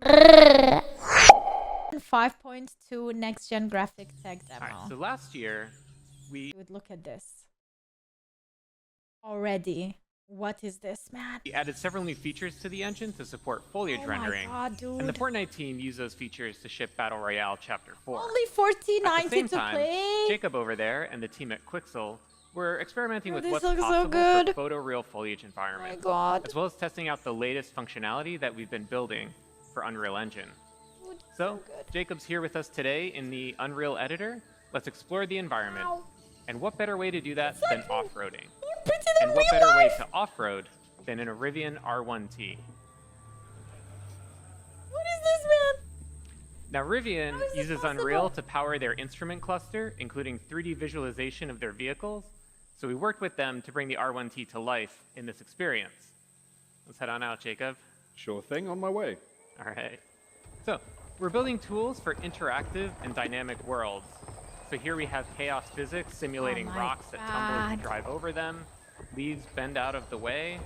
5.2 next gen graphic tech demo. All right, so last year we Dude, look at this. Already. What is this, man? added several new features to the engine to support foliage rendering. My God, dude. And the Fortnite team used those features to ship Battle Royale Chapter 4. Only At the $14.90 same to time, play. Jacob over there and the team at Quixel were experimenting with this what's looks so possible good. for photoreal foliage Oh my environments, God. as well as testing out the latest functionality that we've been building for Unreal Engine. Dude, So, good. Jacob's here with us today in the Unreal Editor. Let's explore the environment. Wow. And what better way to do that It's than like off-roading? More pretty than And what real better way life. to off-road than in a Rivian R1T? What is this, man? Now, Rivian How is this uses possible? Unreal to power their instrument cluster, including 3D visualization of their vehicles. So we worked with them to bring the R1T to life in this experience. Let's head on out, Jacob. Sure thing, on my way. All right. So we're building tools for interactive and dynamic worlds. So here we have chaos physics simulating my rocks that tumble as you God. drive over them, leaves bend out of the way,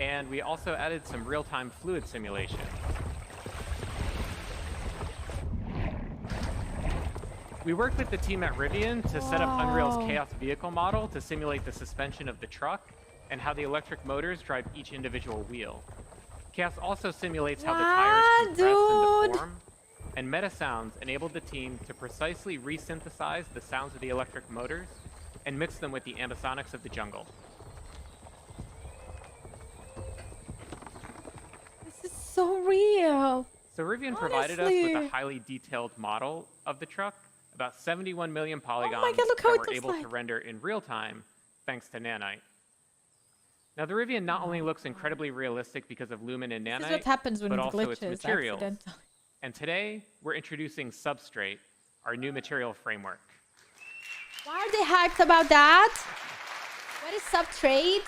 and we also added some real-time fluid simulation. We worked with the team at Rivian to set up Unreal's Wow. chaos vehicle model to simulate the suspension of the truck and how the electric motors drive each individual wheel. Chaos also simulates how the tires What, compress into dude? form, and Meta Sounds enabled the team to precisely resynthesize the sounds of the electric motors and mix them with the ambisonics of the jungle. This is so real. So Rivian provided us with Honestly. a highly detailed model of the truck, about 71 million polygons God, look how that it we're looks able to like. render in real time thanks to Nanite. Now the Rivian not only looks incredibly realistic because of Lumen and This is Nanite, what happens when but it also its glitches materials. accidentally. And today we're introducing Substrate, our new material framework. Why are they hyped about that? What is subtrade?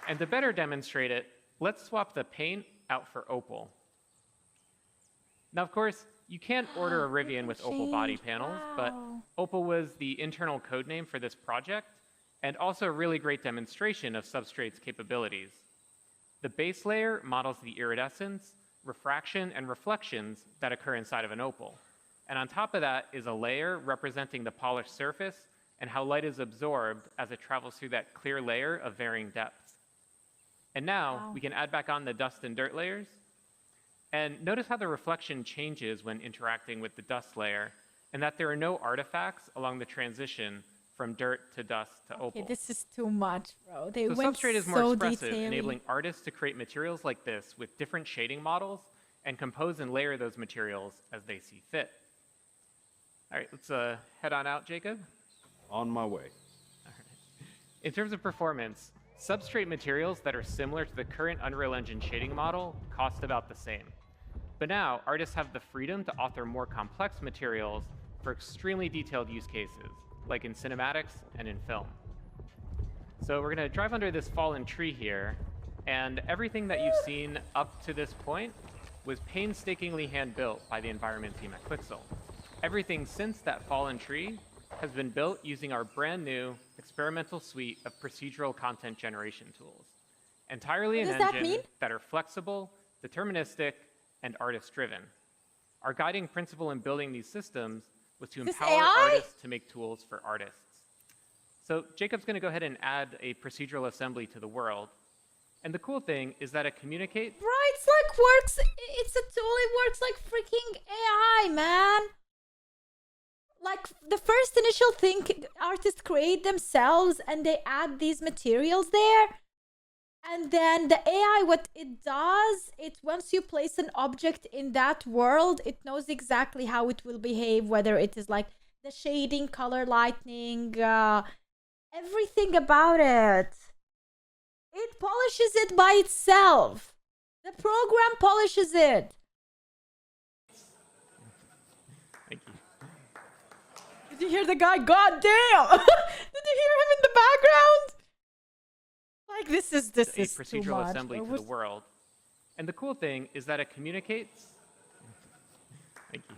And to better demonstrate it, let's swap the paint out for opal. Now, of course, you can't order a Rivian with opal body panels, but Wow. opal was the internal code name for this project, and also a really great demonstration of Substrate's capabilities. The base layer models the iridescence, refraction, and reflections that occur inside of an opal. And on top of that is a layer representing the polished surface and how light is absorbed as it travels through that clear layer of varying depths. And now Wow. we can add back on the dust and dirt layers. And notice how the reflection changes when interacting with the dust layer, and that there are no artifacts along the transition from dirt to dust to Okay, opal. this is too much, bro. They So went Substrate is more so expressive, detailed. enabling artists to create materials like this with different shading models and compose and layer those materials as they see fit. All right, let's head on out, Jacob. On my way. In terms of performance, substrate materials that are similar to the current Unreal Engine shading model cost about the same. But now, artists have the freedom to author more complex materials for extremely detailed use cases, like in cinematics and in film. So we're going to drive under this fallen tree here, and everything that you've seen up to this point was painstakingly hand-built by the environment team at Quixel. Everything since that fallen tree has been built using our brand new experimental suite of procedural content generation tools, entirely What an does that engine mean? that are flexible, deterministic, and artist-driven. Our guiding principle in building these systems was to This empower AI? artists to make tools for artists. So Jacob's going to go ahead and add a procedural assembly to the world. And the cool thing is that it communicates. Right, it's like works. It's a tool. It works like freaking AI, man. Like the first initial thing artists create themselves and they add these materials there. And then the AI, what it does, it once you place an object in that world, it knows exactly how it will behave, whether it is like the shading, color, lighting, everything about it. It polishes it by itself. The program polishes it. Thank you. Did you hear the guy? God damn! Did you hear him in the background? Like this is A too procedural much. assembly to the world. And the cool thing is that it communicates. Thank you.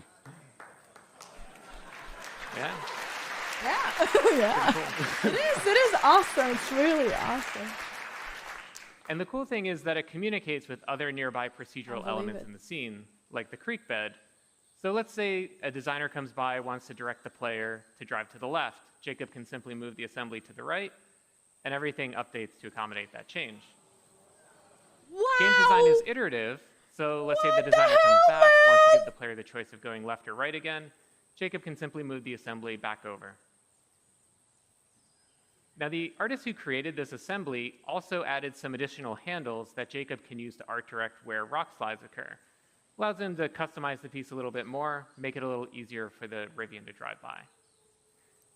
Yeah. Yeah, yeah. It is awesome. It's really awesome. And the cool thing is that it communicates with other nearby procedural believe elements it. in the scene, like the creek bed. So let's say a designer comes by, wants to direct the player to drive to the left. Jacob can simply move the assembly to the right, and everything updates to accommodate that change. Wow! Game design is iterative, so let's say the What the designer comes hell, back, wants to man? give the player the choice of going left or right again. Jacob can simply move the assembly back over. Now, the artist who created this assembly also added some additional handles that Jacob can use to art direct where rock slides occur. Allows him to customize the piece a little bit more, make it a little easier for the Rivian to drive by.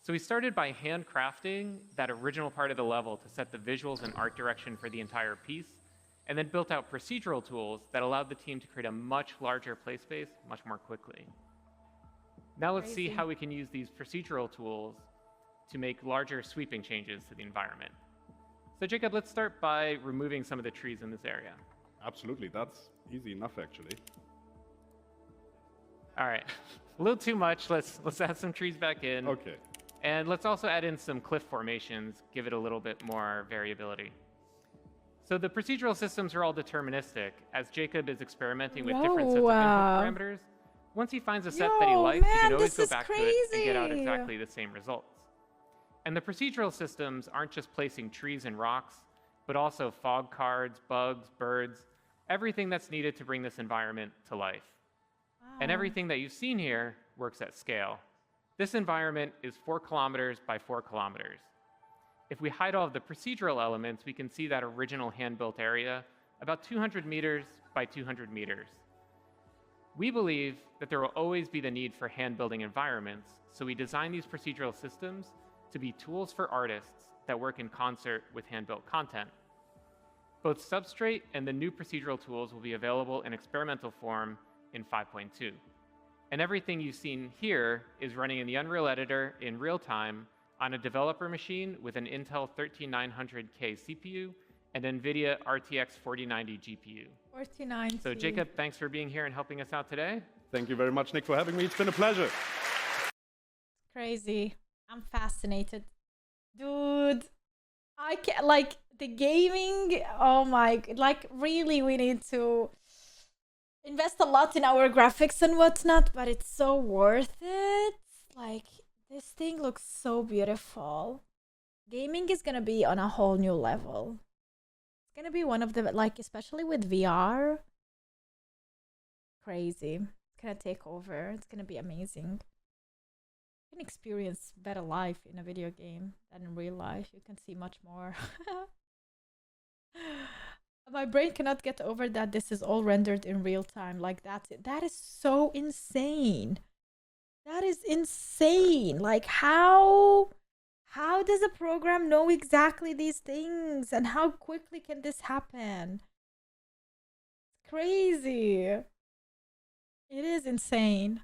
So we started by handcrafting that original part of the level to set the visuals and art direction for the entire piece, and then built out procedural tools that allowed the team to create a much larger play space much more quickly. Now let's see Crazy. how we can use these procedural tools to make larger sweeping changes to the environment. So Jacob, let's start by removing some of the trees in this area. Absolutely, that's easy enough actually. All right, a little too much. Let's add some trees back in. Okay. And let's also add in some cliff formations, give it a little bit more variability. So the procedural systems are all deterministic, as Jacob is experimenting with different sets of input parameters. Once he finds a set that he likes, he can always go back to it and get out exactly the same results. And the procedural systems aren't just placing trees and rocks, but also fog cards, bugs, birds, everything that's needed to bring this environment to life. And everything that you've seen here works at scale. This environment is 4 kilometers by 4 kilometers. If we hide all of the procedural elements, we can see that original hand-built area about 200 meters by 200 meters. We believe that there will always be the need for hand-building environments, so we design these procedural systems to be tools for artists that work in concert with hand-built content. Both Substrate and the new procedural tools will be available in experimental form in 5.2. And everything you've seen here is running in the Unreal Editor in real time on a developer machine with an Intel 13900K CPU and NVIDIA RTX 4090 GPU. 49. So Jacob, thanks for being here and helping us out today. Thank you very much, Nick, for having me. It's been a pleasure. Crazy. I'm fascinated. Dude, I can't, like, the gaming, oh my, like, really, we need to invest a lot in our graphics and whatnot, but it's so worth it. Like, this thing looks so beautiful. Gaming is gonna be on a whole new level. It's gonna be one of the, like, especially with VR, crazy. It's gonna take over. It's gonna be amazing. You can experience better life in a video game than in real life. You can see much more. My brain cannot get over that this is all rendered in real time. Like, that's it. That is so insane. That is insane. Like, how does a program know exactly these things, and how quickly can this happen? It's crazy. It is insane.